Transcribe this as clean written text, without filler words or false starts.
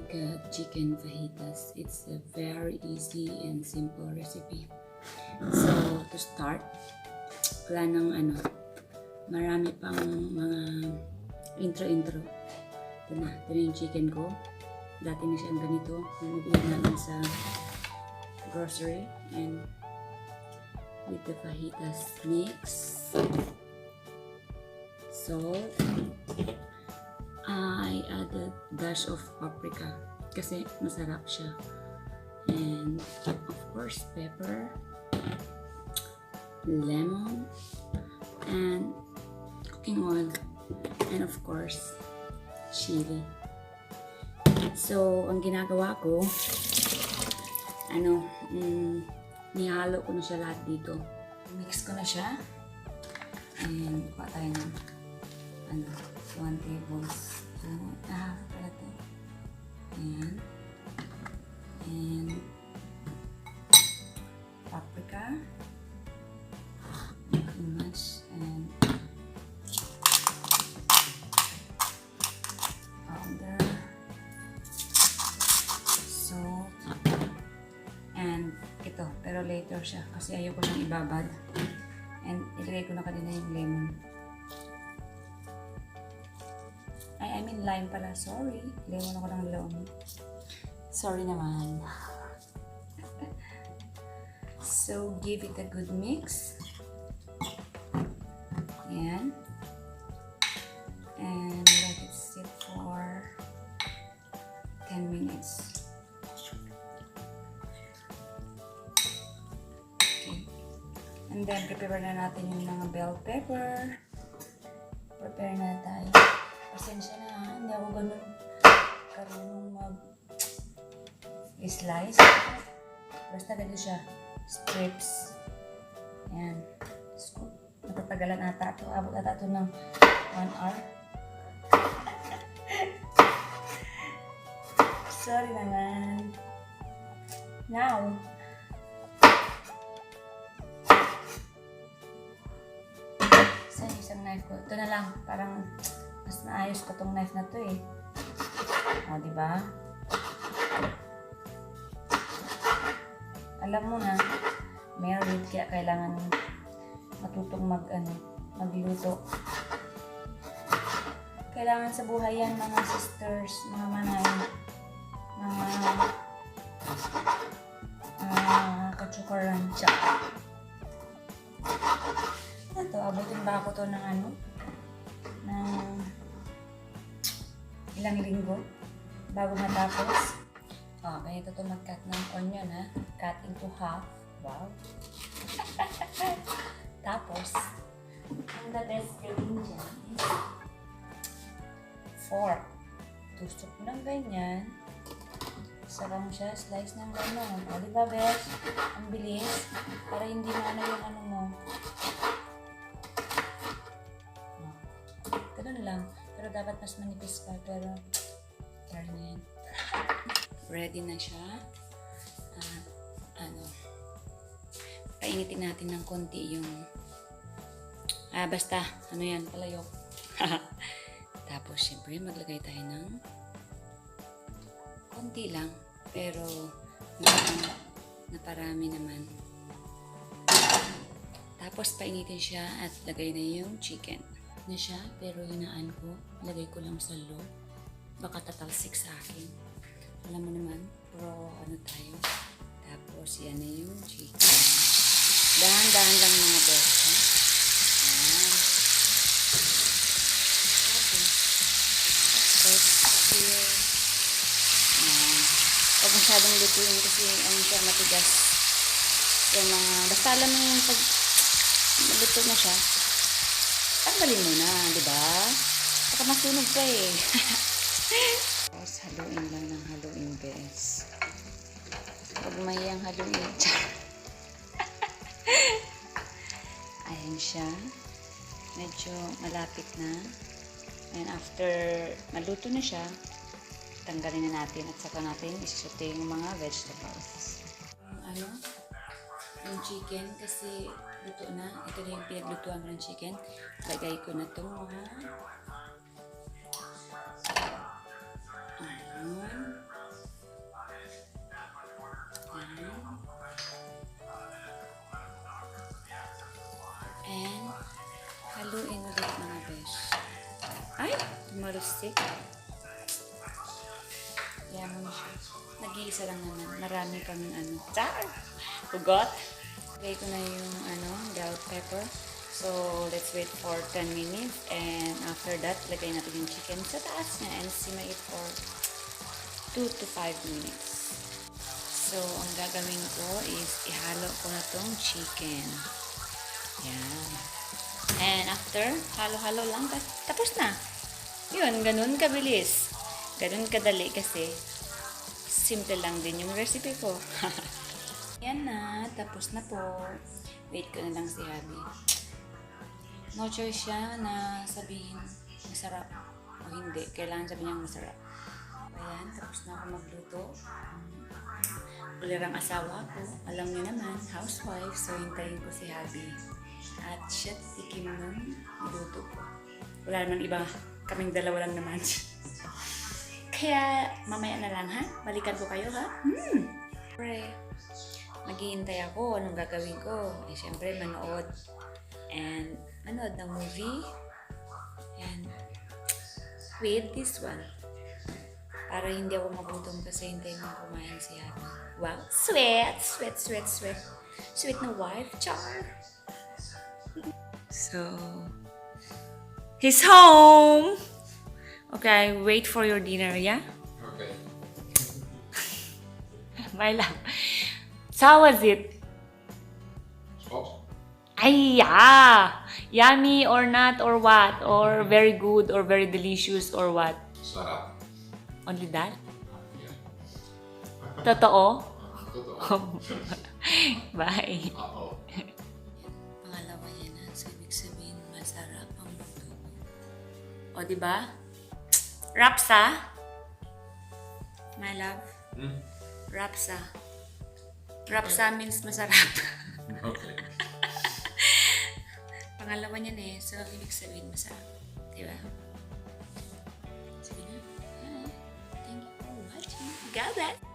make chicken fajitas. It's a very easy and simple recipe. So, to start, wala nang marami pang mga intro. Ito na yung chicken ko. Dati na siyang ganito. Nabili namin sa grocery. And with the fajitas mix, salt, I added dash of paprika kasi masarap siya, and of course pepper, lemon, and cooking oil, and of course chili. So ang ginagawa ko, nihalo ko na siya lahat dito. Mix ko na siya. And kuha tayo ng 1 tablespoon. Pala ito. Ayan. And paprika. Much. And powder. Salt. And ito, pero later siya kasi ayoko siyang ibabad. And ilagay ko na kanina yung lemon. I mean lime pala, sorry. Lemon ako ng lemon. Sorry naman. So, give it a good mix. Ayan. And let it sit for 10 minutes. And then, prepare na natin yung mga bell pepper. Prepare na tayo. Pasensya na, hindi ako ganun karunong mag-slice. Basta ganito siya. Strips. Ayan. Matatagalan ata ito. Abot ata ito ng 1 hour. Sorry naman. Now, isang knife ko. Ito na lang. Parang mas naayos ko tong knife na to eh. O, diba? Alam mo na, married, kaya kailangan matutong magluto. Kailangan sa buhay yan, mga sisters, mga manay, mga katsukaran, tsaka. Ito, abutin ba ako to ng ilang linggo bago matapos. Ganito to mag-cut ng onion, ha? Cut into half. Wow. Tapos, ang the best gawin dyan is fork. Tusok ng ganyan. Saka mo siya, slice ng ganyan. O, diba, best? Ang bilis. Para hindi maano yung mo. Ganun lang. Pero dapat mas manipis pa. Pero, try na yan. Ready na siya. Painitin natin ng konti yung basta, yan, palayok. Tapos, syempre, maglagay tayo ng konti lang. Pero, naparami naman. Tapos, painitin siya at lagay na yung chicken na siya, pero hinaan ko, lagay ko lang sa loob, baka tatalsik sa akin. Alam mo naman, pro tayo. Tapos yan na yung chicken. Dahan-dahan lang mga best, ha? Ayan. Tapos, here. Ayan. Huwag masyadong lutuin kasi siya matigas. Yung mga, basta alam mo yung pag maluto na siya, tanggalin mo na, di ba? Saka masunog pa eh. Tapos haluin lang ng haluin, bes. Huwag mahiyang haluin. Ayan siya. Medyo malapit na. And after maluto na siya, tanggalin na natin at saka natin isote yung mga vegetables. Yung chicken kasi luto na. Ito na yung pinaglutuan ng chicken. Lagay ko na itong mga sweet mga besh. Ay! Tumalustik. Yan mo siya. Nag-iisa lang naman. Marami kang Char! Hugot! Lagay ko na yung bell pepper. So, let's wait for 10 minutes. And after that, lagay natin yung chicken sa taas niya and simmer it for 2 to 5 minutes. So, ang gagawin ko is ihalo ko na tong chicken. Yan. And after, halo-halo lang. Tapos na. Yun, ganun kabilis. Ganun kadali kasi simple lang din yung recipe ko. Yan na. Tapos na po. Wait ko na lang si Habi. No choice siya na sabihin masarap o hindi. Kailangan sabihin niyang masarap. Ayan, tapos na ako magluto. Ulirang asawa ko. Alam niyo naman, housewife. So, hintayin ko si Habi. At siya tikim ng niluto ko. Wala naman iba. Kaming dalawa lang naman. Kaya, mamaya na lang ha? Balikan ko kayo ha? Siyempre, maghihintay ako. Anong gagawin ko? Eh, siyempre, manood. And, manood ng movie. And, with this one. Para hindi ako magutom kasi hintayin mo kumain si Habi. Wow, sweet! Sweet, sweet, sweet. Sweet na wife, char. So, he's home! Okay, wait for your dinner, yeah? Okay. My love. So how was it? Spot? Ay, yeah! Yummy or not or what? Or very good or very delicious or what? Sarap. Only that? Yeah. Totoo? Totoo. Bye. Oo. Pangalawa yan na. So, ibig sabihin, masarap ang luto ko. O, diba? Rapsa? My love? Rapsa. Rapsa means masarap. Okay. Pangalawa niyan eh. So, ibig sabihin, masarap. Diba? Sige na. Thank you for watching. God bless.